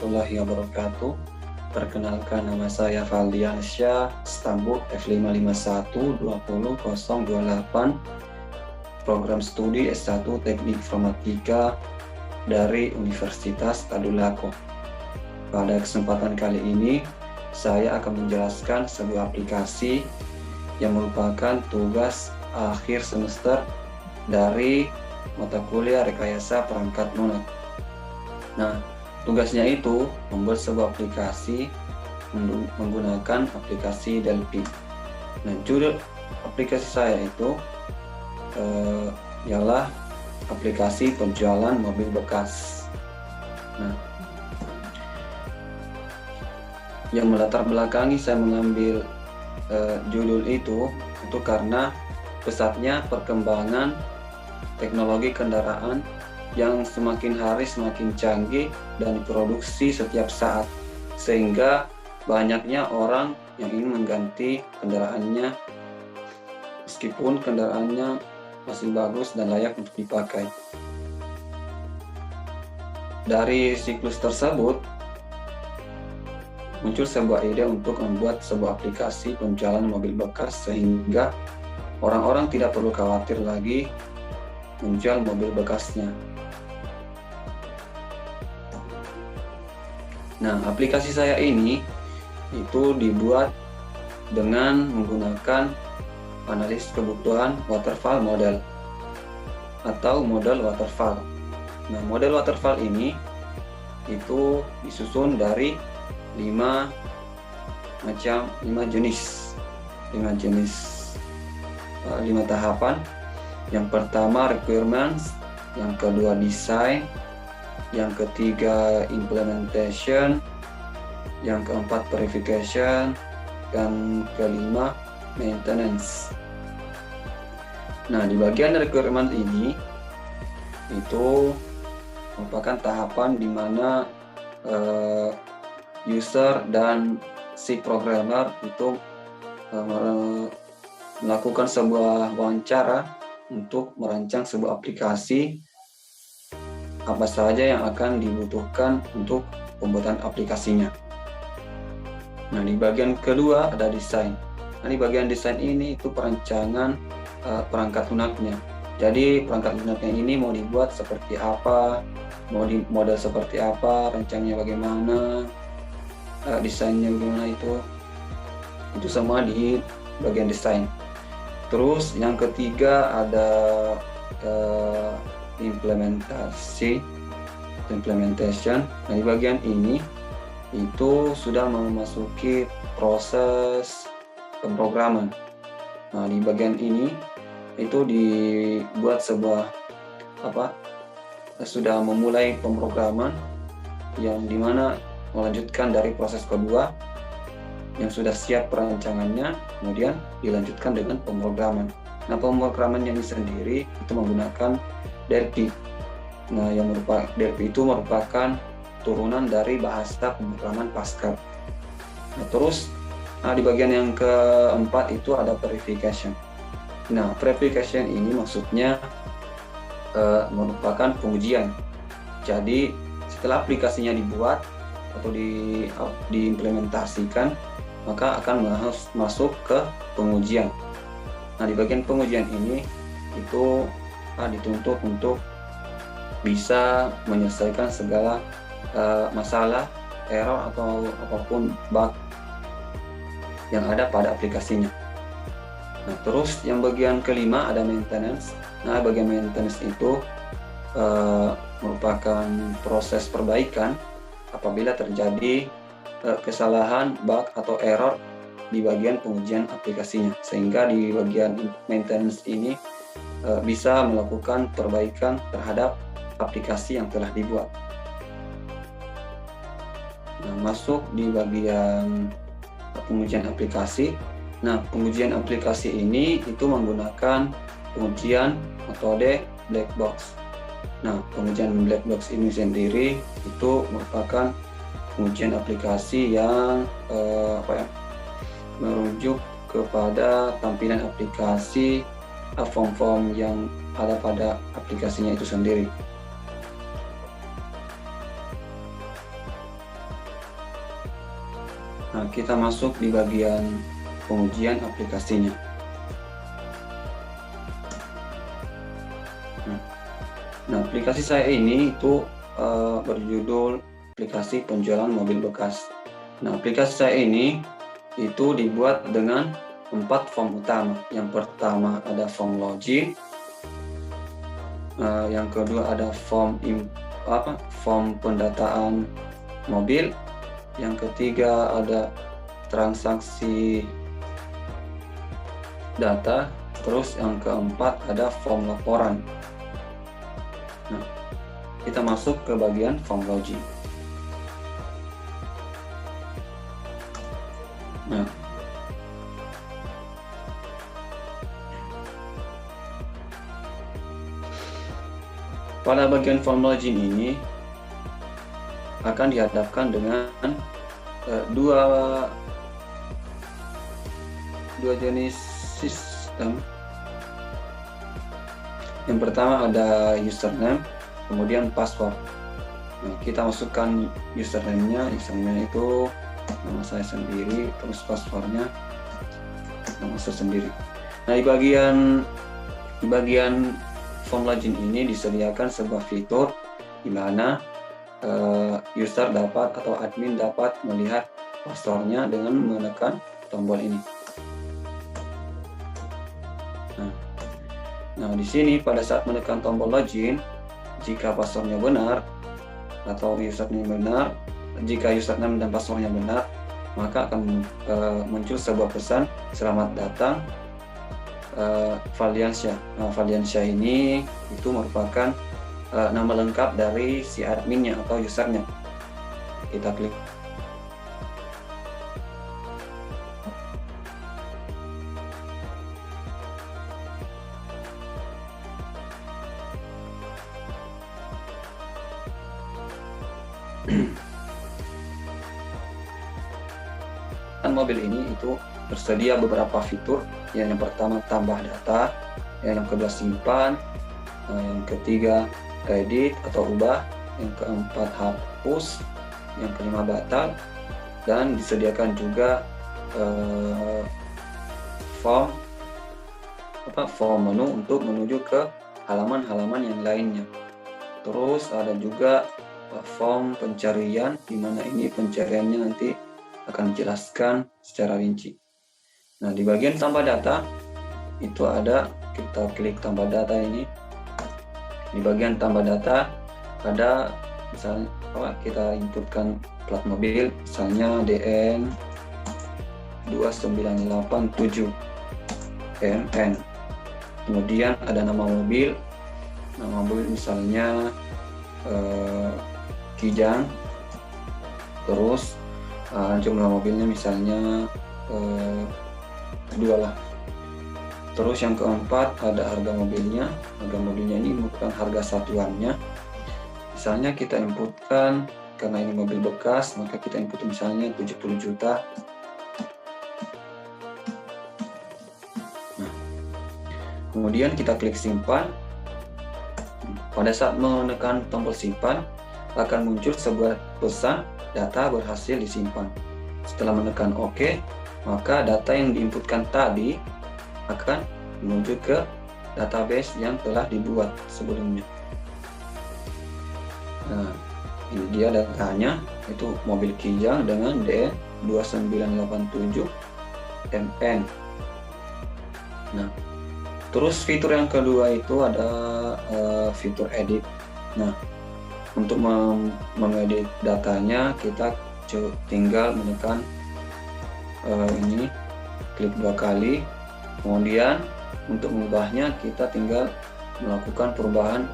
warahmatullahi wabarakatuh. Perkenalkan, nama saya Valdiansyah, stambuk F551-20028, program studi S1 Teknik Informatika dari Universitas Tadulako. Pada kesempatan kali ini, saya akan menjelaskan sebuah aplikasi yang merupakan tugas akhir semester dari mata kuliah Rekayasa Perangkat Lunak. Nah, tugasnya itu membuat sebuah aplikasi menggunakan aplikasi Delphi. Nah, judul aplikasi saya itu ialah aplikasi penjualan mobil bekas. Nah, yang melatar belakangi saya mengambil judul itu karena pesatnya perkembangan teknologi kendaraan yang semakin hari semakin canggih dan diproduksi setiap saat, sehingga banyaknya orang yang ingin mengganti kendaraannya meskipun kendaraannya masih bagus dan layak untuk dipakai. Dari siklus tersebut muncul sebuah ide untuk membuat sebuah aplikasi penjualan mobil bekas sehingga orang-orang tidak perlu khawatir lagi menjual mobil bekasnya. Nah, aplikasi saya ini itu dibuat dengan menggunakan analis kebutuhan waterfall model atau model waterfall. Nah, model waterfall ini itu disusun dari 5 tahapan. Yang pertama requirements, yang kedua design, yang ketiga implementation, yang keempat verification, dan kelima maintenance. Nah, di bagian requirement ini itu merupakan tahapan di mana user dan si programmer itu melakukan sebuah wawancara untuk merancang sebuah aplikasi apa saja yang akan dibutuhkan untuk pembuatan aplikasinya. Nah, di bagian kedua ada desain. Nah, di bagian desain ini itu perancangan perangkat lunaknya. Jadi perangkat lunaknya ini mau dibuat seperti apa, mau di model seperti apa, rancangnya bagaimana, desainnya bagaimana, itu semua di bagian desain. Terus yang ketiga ada implementation. Nah, di bagian ini itu sudah memasuki proses pemrograman. Nah, di bagian ini itu dibuat sudah memulai pemrograman yang dimana melanjutkan dari proses kedua yang sudah siap perancangannya, kemudian dilanjutkan dengan pemrograman. Nah, pemrograman yang sendiri itu menggunakan Delphi. Nah, Delphi itu merupakan turunan dari bahasa pemrograman Pascal. Nah, terus di bagian yang keempat itu ada verification. Nah, verification ini maksudnya merupakan pengujian. Jadi setelah aplikasinya dibuat atau diimplementasikan, maka akan masuk ke pengujian. Nah, di bagian pengujian ini itu dituntut untuk bisa menyelesaikan segala masalah, error atau apapun bug yang ada pada aplikasinya. Nah, terus yang bagian kelima ada maintenance. Nah, bagian maintenance itu merupakan proses perbaikan apabila terjadi kesalahan, bug atau error di bagian pengujian aplikasinya, sehingga di bagian maintenance ini bisa melakukan perbaikan terhadap aplikasi yang telah dibuat. Nah, masuk di bagian pengujian aplikasi. Nah, pengujian aplikasi ini itu menggunakan pengujian metode black box. Nah, pengujian black box ini sendiri itu merupakan pengujian aplikasi yang merujuk kepada tampilan aplikasi, form-form yang ada pada aplikasinya itu sendiri. kita masuk di bagian pengujian aplikasinya. Nah, aplikasi saya ini itu berjudul aplikasi penjualan mobil bekas. Nah, aplikasi saya ini itu dibuat dengan 4 form utama. Yang pertama ada form login, yang kedua ada form pendataan mobil, yang ketiga ada transaksi data, terus yang keempat ada form laporan. Nah, kita masuk ke bagian form login. Nah, pada bagian form login ini akan dihadapkan dengan dua jenis sistem. Yang pertama ada username, kemudian password. Nah, kita masukkan username-nya itu nama saya sendiri, terus passwordnya nama saya sendiri. Nah, di bagian form login ini disediakan sebuah fitur di mana user dapat atau admin dapat melihat passwordnya dengan menekan tombol ini. Nah, di sini pada saat menekan tombol login, jika passwordnya benar atau username benar, jika username dan passwordnya benar, maka akan muncul sebuah pesan selamat datang Valiansyah. Nah, Valiansyah ini itu merupakan nama lengkap dari si adminnya atau usernya. Kita klik. Mobil ini itu tersedia beberapa fitur. Yang pertama tambah data, yang kedua simpan, yang ketiga edit atau ubah, yang keempat hapus, yang kelima batal, dan disediakan juga form menu untuk menuju ke halaman-halaman yang lainnya. Terus ada juga form pencarian, di mana ini pencariannya nanti akan dijelaskan secara rinci. Nah, di bagian tambah data itu ada, kita klik tambah data ini. Di bagian tambah data ada misalnya kita inputkan plat mobil, misalnya DN 2987 MN. Kemudian ada nama mobil misalnya Kijang. Terus jumlah mobilnya misalnya 2 lah. Terus yang keempat ada harga mobilnya. Harga mobilnya ini bukan harga satuannya. Misalnya kita inputkan, karena ini mobil bekas, maka kita input misalnya 70 juta. Nah, kemudian kita klik simpan. Pada saat menekan tombol simpan, akan muncul sebuah pesan data berhasil disimpan. Setelah menekan OK, maka data yang diinputkan tadi akan menuju ke database yang telah dibuat sebelumnya. Nah, ini dia datanya, itu mobil Kijang dengan D2987 MN. Nah, terus fitur yang kedua itu ada fitur edit. Nah, untuk mengedit datanya kita tinggal menekan ini, klik 2 kali. Kemudian untuk mengubahnya kita tinggal melakukan perubahan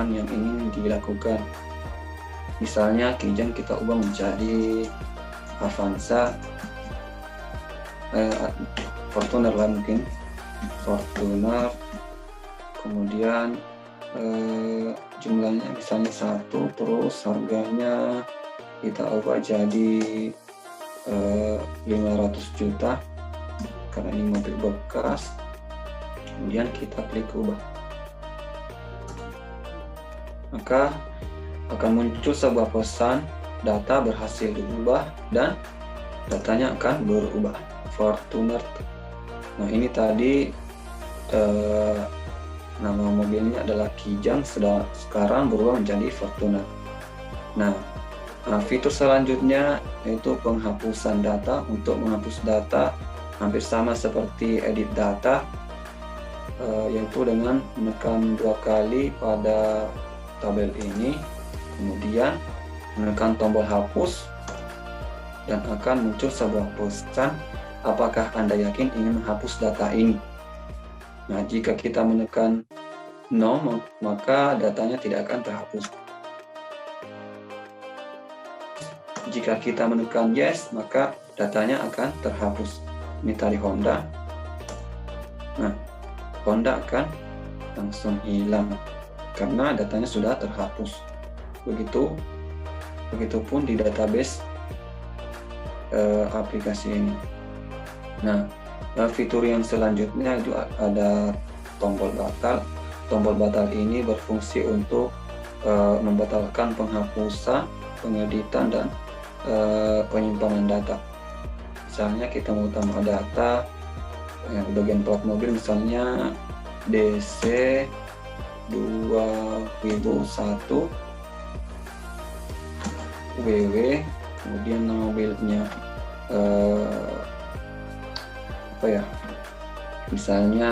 yang ingin dilakukan. Misalnya Kijang kita ubah menjadi Avanza, Fortuner lah mungkin, Fortuner. Kemudian jumlahnya misalnya 1, terus harganya kita ubah jadi 500 juta karena ini mobil bekas. Kemudian kita klik ubah, maka akan muncul sebuah pesan data berhasil diubah dan datanya akan berubah. Fortuner. Nah, ini tadi nama mobilnya adalah Kijang, sekarang berubah menjadi Fortuner. Nah, fitur selanjutnya yaitu penghapusan data. Untuk menghapus data hampir sama seperti edit data, yaitu dengan menekan 2 kali pada tabel ini, kemudian menekan tombol hapus, dan akan muncul sebuah pesan, apakah Anda yakin ingin menghapus data ini. Nah, jika kita menekan no, maka datanya tidak akan terhapus. Jika kita menekan yes, maka datanya akan terhapus. Ini tadi Honda. Nah, Honda akan langsung hilang karena datanya sudah terhapus. Begitupun di database aplikasi ini. Nah, fitur yang selanjutnya itu ada tombol batal. Tombol batal ini berfungsi untuk membatalkan penghapusan, pengeditan, dan penyimpanan data. Misalnya kita mau tambah data yang bagian plat mobil, misalnya DC 2001 WW, kemudian nama mobilnya misalnya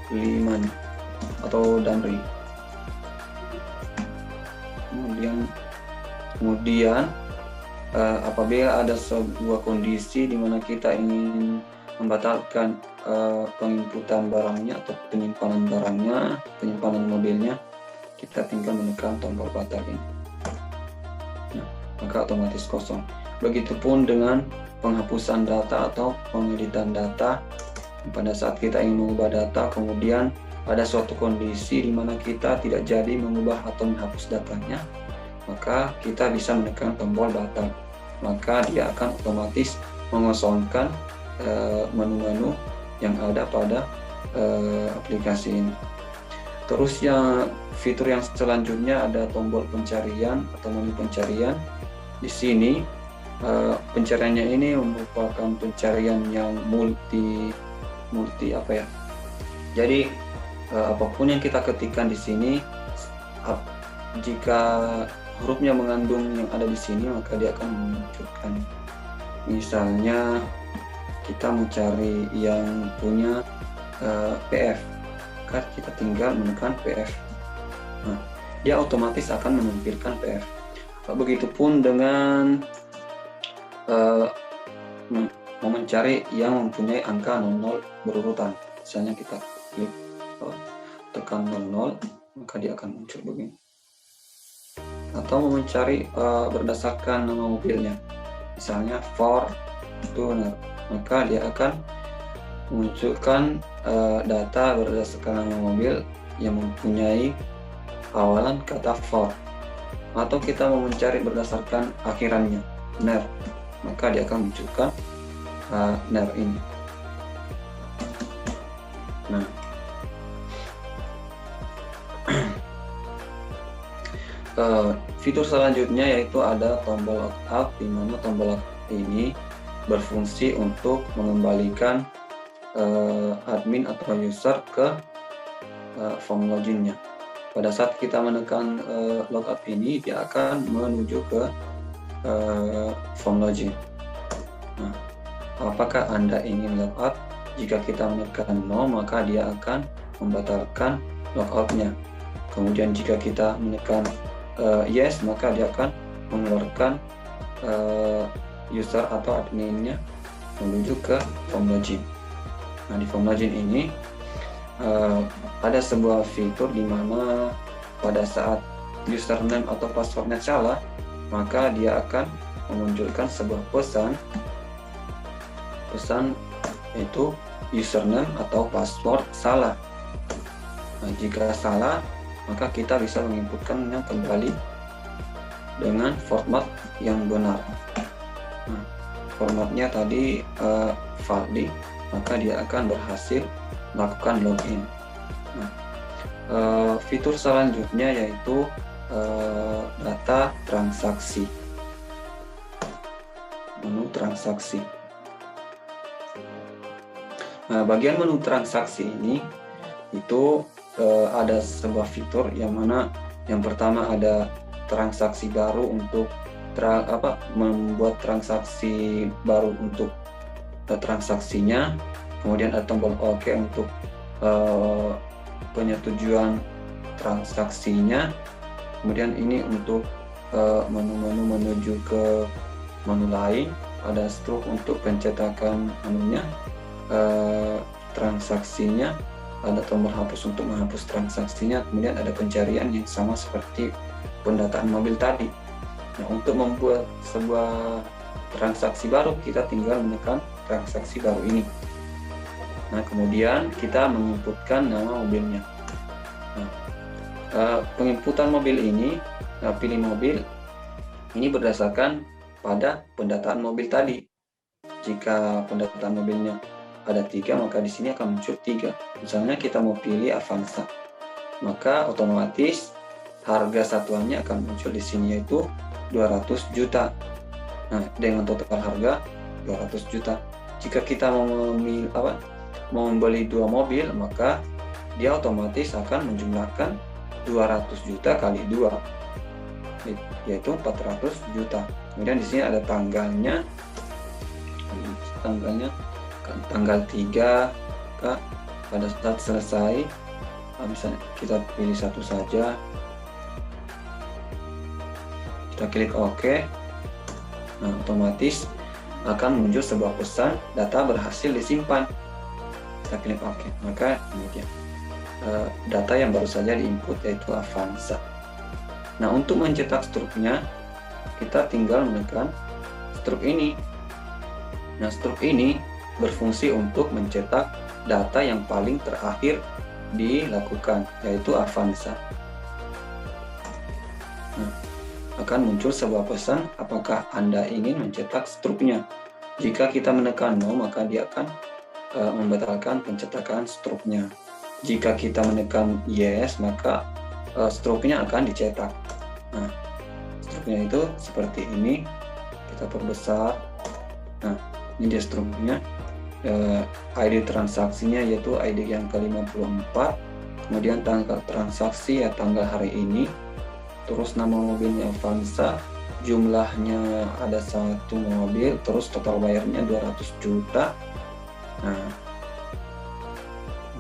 5 atau Damri. Kemudian apabila ada sebuah kondisi di mana kita ingin membatalkan penginputan barangnya atau penyimpanan mobilnya, kita tinggal menekan tombol batal ini. Nah, maka otomatis kosong. Begitupun dengan penghapusan data atau pengeditan data. Pada saat kita ingin mengubah data, kemudian pada suatu kondisi di mana kita tidak jadi mengubah atau menghapus datanya, maka kita bisa menekan tombol batal. Maka dia akan otomatis mengosongkan menu-menu yang ada pada aplikasi ini. Terus fitur yang selanjutnya ada tombol pencarian atau menu pencarian. Di sini pencariannya ini merupakan pencarian yang multi Jadi apapun yang kita ketikkan di sini, jika hurufnya mengandung yang ada di sini, maka dia akan memunculkan. Misalnya kita mencari yang punya PF, maka kita tinggal menekan PF. Nah, dia otomatis akan menampilkan PF. Begitupun dengan mau mencari yang mempunyai angka 00 berurutan. Misalnya kita klik tekan 00, maka dia akan muncul begini. Atau mencari berdasarkan nama mobilnya, misalnya Fortuner, maka dia akan memunculkan data berdasarkan nama mobil yang mempunyai awalan kata Ford. Atau kita mau mencari berdasarkan akhirannya ner, maka dia akan munculkan ner ini. Nah, fitur selanjutnya yaitu ada tombol logout, di mana tombol logout ini berfungsi untuk mengembalikan admin atau user ke form loginnya. Pada saat kita menekan logout ini, dia akan menuju ke form login. Nah, apakah Anda ingin logout? Jika kita menekan no, maka dia akan membatalkan logoutnya. Kemudian jika kita menekan yes, maka dia akan mengeluarkan user atau adminnya menuju ke form login. Nah, di form login ini ada sebuah fitur di mana pada saat username atau passwordnya salah, maka dia akan memunculkan sebuah pesan yaitu username atau password salah. Nah, jika salah, maka kita bisa menginputkannya kembali dengan format yang benar. Nah, formatnya tadi valid, maka dia akan berhasil melakukan login. Nah, fitur selanjutnya yaitu data transaksi. menu transaksi. Nah, bagian menu transaksi ini itu ada sebuah fitur yang mana yang pertama ada transaksi baru untuk membuat transaksi baru untuk transaksinya, kemudian ada tombol OK untuk penyetujuan transaksinya, kemudian ini untuk menu-menu menuju ke menu lain, ada stroke untuk pencetakan menunya, transaksinya, ada tombol hapus untuk menghapus transaksinya, kemudian ada pencarian yang sama seperti pendataan mobil tadi. Nah, untuk membuat sebuah transaksi baru, kita tinggal menekan transaksi baru ini. Nah, kemudian kita menginputkan nama mobilnya. Nah, penginputan mobil ini, pilih mobil ini berdasarkan pada pendataan mobil tadi. Jika pendataan mobilnya ada 3, maka di sini akan muncul 3. Misalnya kita mau pilih Avanza, maka otomatis harga satuannya akan muncul di sini, yaitu 200 juta. Nah, dengan total harga 200 juta. Jika kita mau membeli 2 mobil, maka dia otomatis akan menjumlahkan 200 juta kali 2, yaitu 400 juta. Kemudian di sini ada tanggalnya tanggal 3 pada saat selesai. Misalnya kita pilih satu saja, kita klik OK. Nah, otomatis akan muncul sebuah pesan data berhasil disimpan. Kita klik OK, maka ini dia data yang baru saja diinput, yaitu Avanza. Nah, untuk mencetak struknya kita tinggal menekan struk ini. Nah, struk ini berfungsi untuk mencetak data yang paling terakhir dilakukan, yaitu Avanza. Nah, akan muncul sebuah pesan apakah Anda ingin mencetak struknya. Jika kita menekan no, maka dia akan membatalkan pencetakan struknya. Jika kita menekan yes, maka struknya akan dicetak. Nah, struknya itu seperti ini. Kita perbesar. Nah, ini dia struknya. ID transaksinya yaitu ID yang ke-54, kemudian tanggal transaksi ya tanggal hari ini, terus nama mobilnya Avanza, jumlahnya ada 1 mobil, terus total bayarnya 200 juta. Nah,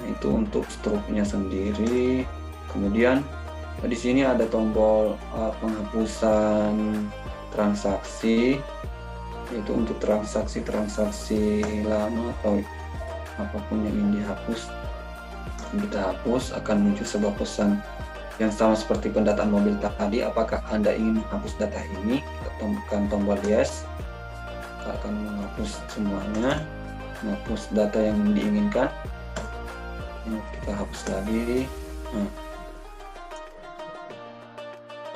itu untuk struknya sendiri. Kemudian di sini ada tombol penghapusan transaksi, yaitu untuk transaksi lama atau apapun yang ingin dihapus. Kita hapus, akan muncul sebuah pesan yang sama seperti pendataan mobil tadi. Apakah Anda ingin menghapus data ini? Kita tekan tombol yes, akan menghapus semuanya, menghapus data yang diinginkan. Kita hapus lagi. Nah,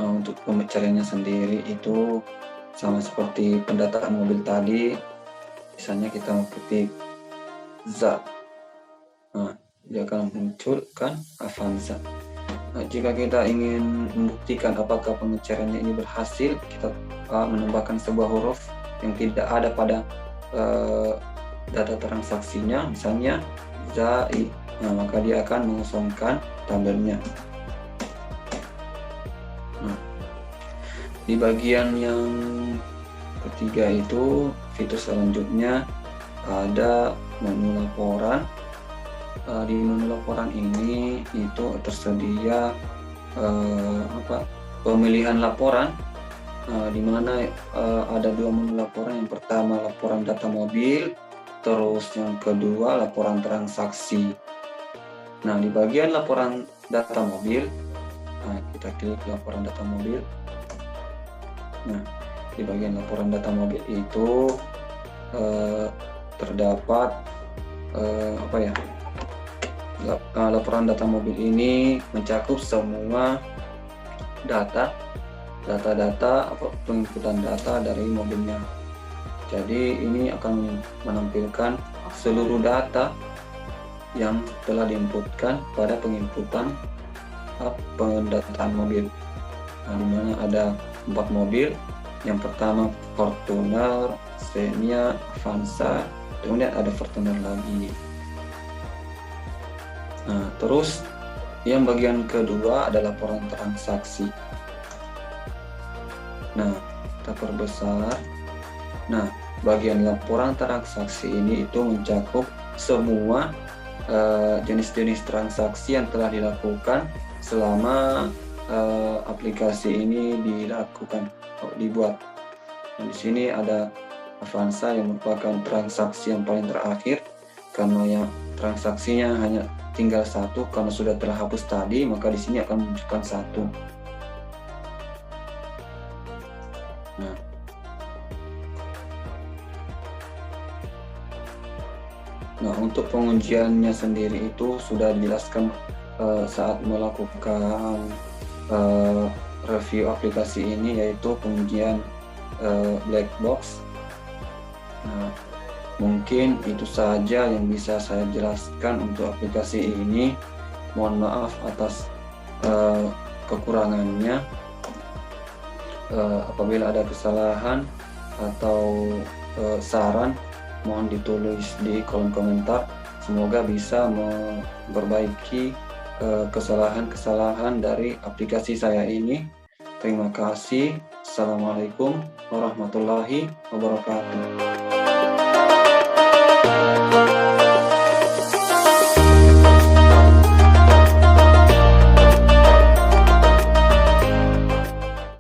untuk pencariannya sendiri itu sama seperti pendataan mobil tadi. Misalnya kita ketik ZA, nah, dia akan munculkan Avanza. Nah, jika kita ingin membuktikan apakah pencariannya ini berhasil, kita menambahkan sebuah huruf yang tidak ada pada data transaksinya, misalnya ZAI. Nah, maka dia akan mengosongkan tabelnya. Nah, di bagian yang ketiga itu fitur selanjutnya ada menu laporan. Di menu laporan ini itu tersedia pemilihan laporan, di mana ada 2 menu laporan. Yang pertama laporan data mobil, terus yang kedua laporan transaksi. Nah, di bagian laporan data mobil, kita klik laporan data mobil. Nah, di bagian laporan data mobil itu terdapat laporan data mobil ini mencakup semua data penginputan data dari mobilnya. Jadi ini akan menampilkan seluruh data yang telah diinputkan pada penginputan pendataan mobil. Nah, di mana ada 4 mobil, Yang pertama Fortuner, Xenia, Avanza, kemudian ada Fortuner lagi. Nah, terus yang bagian kedua adalah laporan transaksi. Nah, kita perbesar. Nah, bagian laporan transaksi ini itu mencakup semua jenis-jenis transaksi yang telah dilakukan selama aplikasi ini dibuat. Nah, di sini ada Avanza yang merupakan transaksi yang paling terakhir, karena yang transaksinya hanya tinggal satu karena sudah terhapus tadi, maka di sini akan menunjukkan satu. Nah, untuk pengujiannya sendiri itu sudah dijelaskan saat melakukan review aplikasi ini, yaitu pengujian black box. Nah, mungkin itu saja yang bisa saya jelaskan untuk aplikasi ini. Mohon maaf atas kekurangannya. Apabila ada kesalahan atau saran, mohon ditulis di kolom komentar. Semoga bisa memperbaiki kesalahan-kesalahan dari aplikasi saya ini. Terima kasih. Assalamualaikum warahmatullahi wabarakatuh.